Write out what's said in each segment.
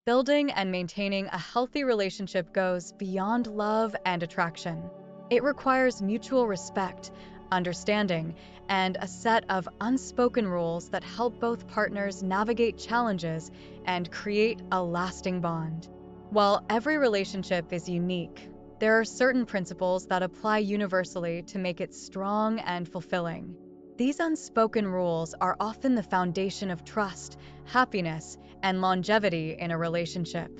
Building and maintaining a healthy relationship goes beyond love and attraction. It requires mutual respect, understanding, and a set of unspoken rules that help both partners navigate challenges and create a lasting bond. While every relationship is unique, there are certain principles that apply universally to make it strong and fulfilling. These unspoken rules are often the foundation of trust, happiness, and longevity in a relationship.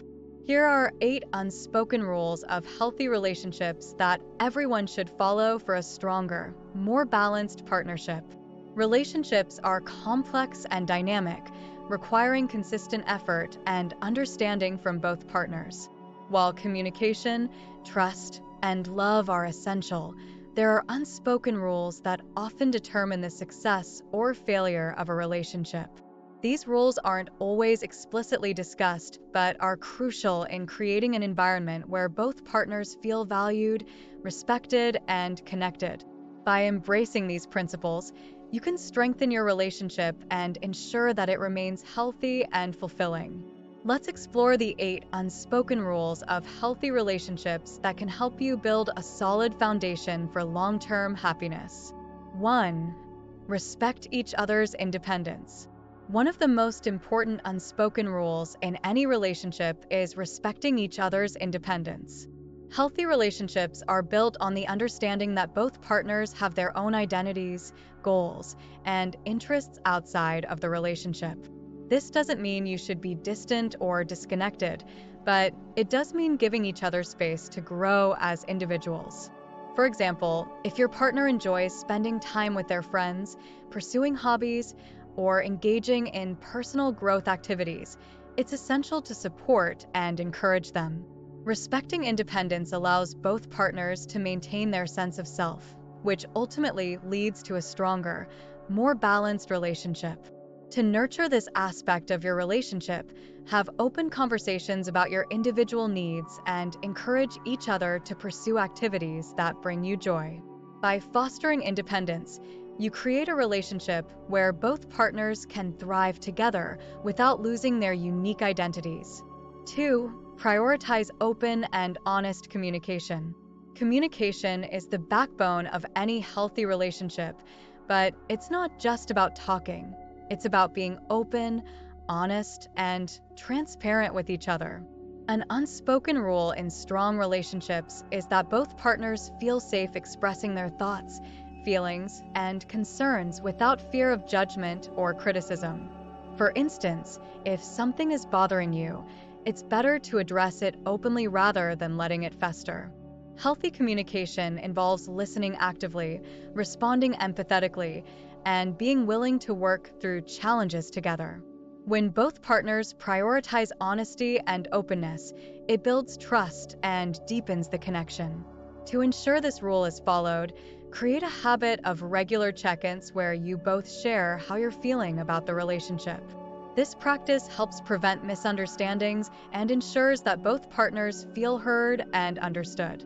Here are 8 unspoken rules of healthy relationships that everyone should follow for a stronger, more balanced partnership. Relationships are complex and dynamic, requiring consistent effort and understanding from both partners. While communication, trust, and love are essential, there are unspoken rules that often determine the success or failure of a relationship. These rules aren't always explicitly discussed, but are crucial in creating an environment where both partners feel valued, respected, and connected. By embracing these principles, you can strengthen your relationship and ensure that it remains healthy and fulfilling. Let's explore the 8 unspoken rules of healthy relationships that can help you build a solid foundation for long-term happiness. 1. Respect each other's independence. One of the most important unspoken rules in any relationship is respecting each other's independence. Healthy relationships are built on the understanding that both partners have their own identities, goals, and interests outside of the relationship. This doesn't mean you should be distant or disconnected, but it does mean giving each other space to grow as individuals. For example, if your partner enjoys spending time with their friends, pursuing hobbies, or engaging in personal growth activities, it's essential to support and encourage them. Respecting independence allows both partners to maintain their sense of self, which ultimately leads to a stronger, more balanced relationship. To nurture this aspect of your relationship, have open conversations about your individual needs and encourage each other to pursue activities that bring you joy. By fostering independence, you create a relationship where both partners can thrive together without losing their unique identities. 2. Prioritize open and honest communication. Communication is the backbone of any healthy relationship, but it's not just about talking. It's about being open, honest, and transparent with each other. An unspoken rule in strong relationships is that both partners feel safe expressing their thoughts, feelings, and concerns without fear of judgment or criticism. For instance, if something is bothering you, it's better to address it openly rather than letting it fester. Healthy communication involves listening actively, responding empathetically, and being willing to work through challenges together. When both partners prioritize honesty and openness, it builds trust and deepens the connection. To ensure this rule is followed, create a habit of regular check-ins where you both share how you're feeling about the relationship. This practice helps prevent misunderstandings and ensures that both partners feel heard and understood.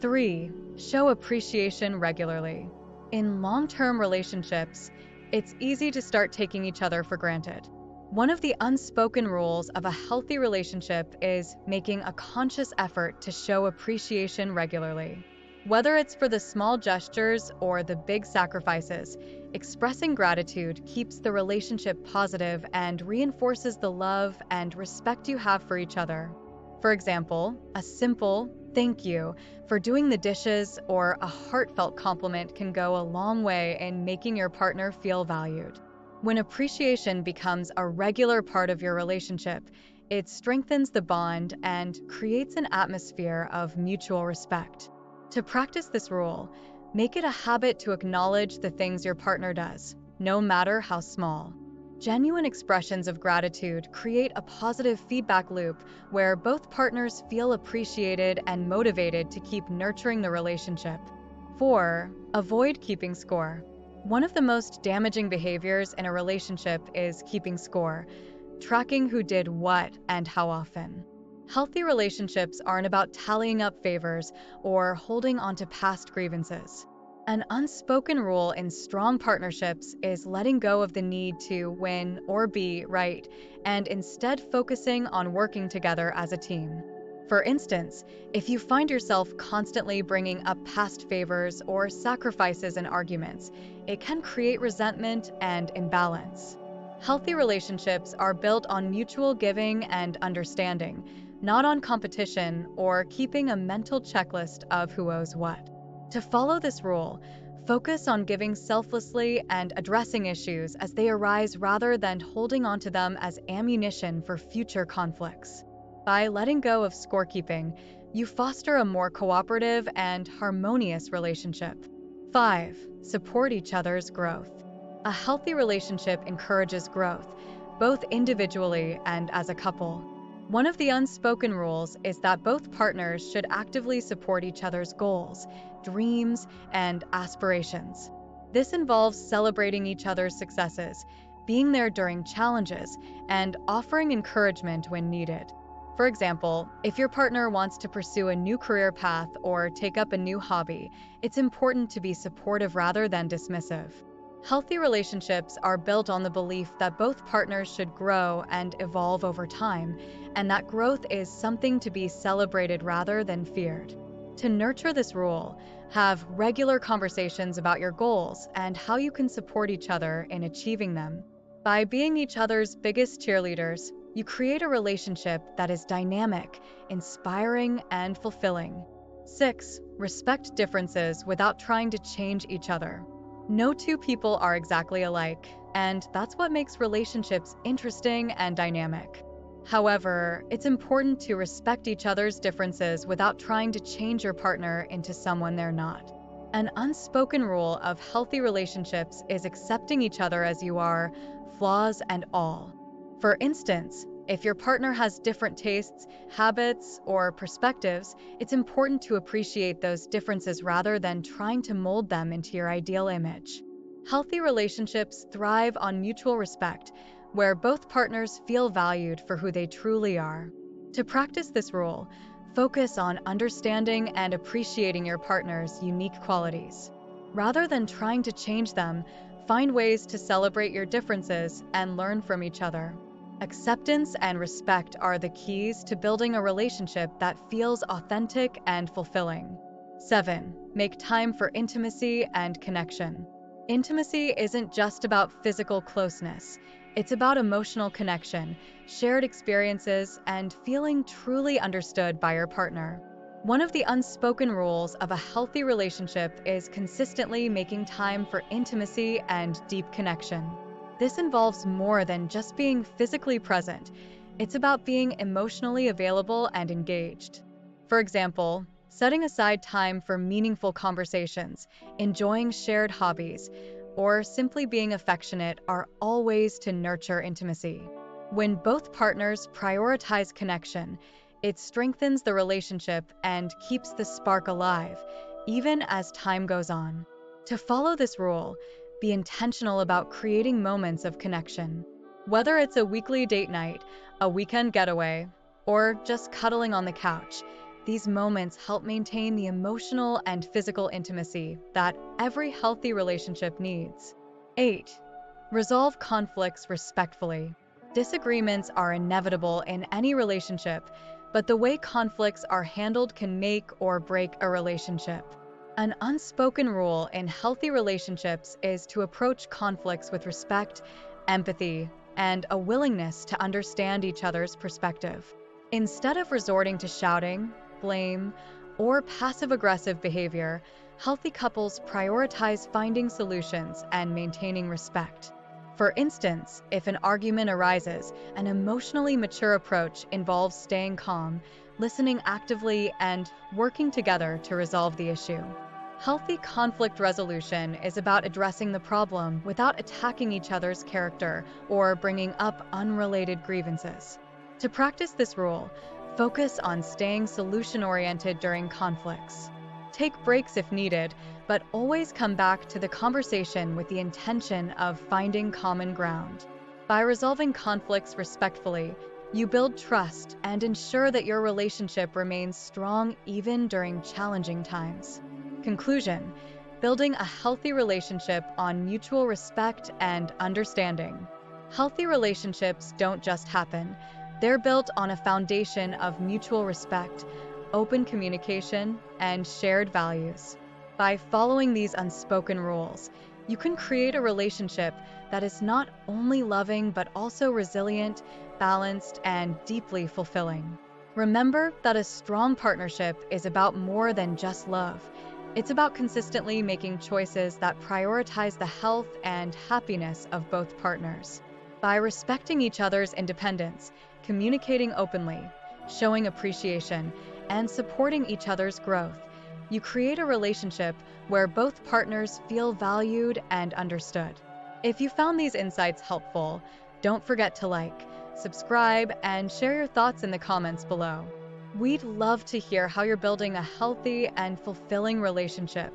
3. Show appreciation regularly. In long-term relationships, it's easy to start taking each other for granted. One of the unspoken rules of a healthy relationship is making a conscious effort to show appreciation regularly. Whether it's for the small gestures or the big sacrifices, expressing gratitude keeps the relationship positive and reinforces the love and respect you have for each other. For example, a simple "thank you" for doing the dishes or a heartfelt compliment can go a long way in making your partner feel valued. When appreciation becomes a regular part of your relationship, it strengthens the bond and creates an atmosphere of mutual respect. To practice this rule, make it a habit to acknowledge the things your partner does, no matter how small. Genuine expressions of gratitude create a positive feedback loop where both partners feel appreciated and motivated to keep nurturing the relationship. 4. Avoid keeping score. One of the most damaging behaviors in a relationship is keeping score, tracking who did what and how often. Healthy relationships aren't about tallying up favors or holding onto past grievances. An unspoken rule in strong partnerships is letting go of the need to win or be right, and instead focusing on working together as a team. For instance, if you find yourself constantly bringing up past favors or sacrifices in arguments, it can create resentment and imbalance. Healthy relationships are built on mutual giving and understanding, not on competition or keeping a mental checklist of who owes what. To follow this rule, focus on giving selflessly and addressing issues as they arise rather than holding onto them as ammunition for future conflicts. By letting go of scorekeeping, you foster a more cooperative and harmonious relationship. 5. Support each other's growth. A healthy relationship encourages growth, both individually and as a couple. One of the unspoken rules is that both partners should actively support each other's goals, dreams, and aspirations. This involves celebrating each other's successes, being there during challenges, and offering encouragement when needed. For example, if your partner wants to pursue a new career path or take up a new hobby, it's important to be supportive rather than dismissive. Healthy relationships are built on the belief that both partners should grow and evolve over time, and that growth is something to be celebrated rather than feared. To nurture this rule, have regular conversations about your goals and how you can support each other in achieving them. By being each other's biggest cheerleaders, you create a relationship that is dynamic, inspiring, and fulfilling. 6. Respect differences without trying to change each other. No two people are exactly alike, and that's what makes relationships interesting and dynamic. However, it's important to respect each other's differences without trying to change your partner into someone they're not. An unspoken rule of healthy relationships is accepting each other as you are, flaws and all. For instance, if your partner has different tastes, habits, or perspectives, it's important to appreciate those differences rather than trying to mold them into your ideal image. Healthy relationships thrive on mutual respect, where both partners feel valued for who they truly are. To practice this rule, focus on understanding and appreciating your partner's unique qualities. Rather than trying to change them, find ways to celebrate your differences and learn from each other. Acceptance and respect are the keys to building a relationship that feels authentic and fulfilling. 7. Make time for intimacy and connection. Intimacy isn't just about physical closeness. It's about emotional connection, shared experiences, and feeling truly understood by your partner. One of the unspoken rules of a healthy relationship is consistently making time for intimacy and deep connection. This involves more than just being physically present. It's about being emotionally available and engaged. For example, setting aside time for meaningful conversations, enjoying shared hobbies, or simply being affectionate are all ways to nurture intimacy. When both partners prioritize connection, it strengthens the relationship and keeps the spark alive, even as time goes on. To follow this rule, be intentional about creating moments of connection. Whether it's a weekly date night, a weekend getaway, or just cuddling on the couch, these moments help maintain the emotional and physical intimacy that every healthy relationship needs. 8. Resolve conflicts respectfully. Disagreements are inevitable in any relationship, but the way conflicts are handled can make or break a relationship. An unspoken rule in healthy relationships is to approach conflicts with respect, empathy, and a willingness to understand each other's perspective. Instead of resorting to shouting, blame, or passive-aggressive behavior, healthy couples prioritize finding solutions and maintaining respect. For instance, if an argument arises, an emotionally mature approach involves staying calm, listening actively, and working together to resolve the issue. Healthy conflict resolution is about addressing the problem without attacking each other's character or bringing up unrelated grievances. To practice this rule, focus on staying solution-oriented during conflicts. Take breaks if needed, but always come back to the conversation with the intention of finding common ground. By resolving conflicts respectfully, you build trust and ensure that your relationship remains strong even during challenging times. Conclusion: building a healthy relationship on mutual respect and understanding. Healthy relationships don't just happen, they're built on a foundation of mutual respect, open communication, and shared values. By following these unspoken rules, you can create a relationship that is not only loving but also resilient, balanced, and deeply fulfilling. Remember that a strong partnership is about more than just love. It's about consistently making choices that prioritize the health and happiness of both partners. By respecting each other's independence, communicating openly, showing appreciation, and supporting each other's growth, you create a relationship where both partners feel valued and understood. If you found these insights helpful, don't forget to like, subscribe, and share your thoughts in the comments below. We'd love to hear how you're building a healthy and fulfilling relationship.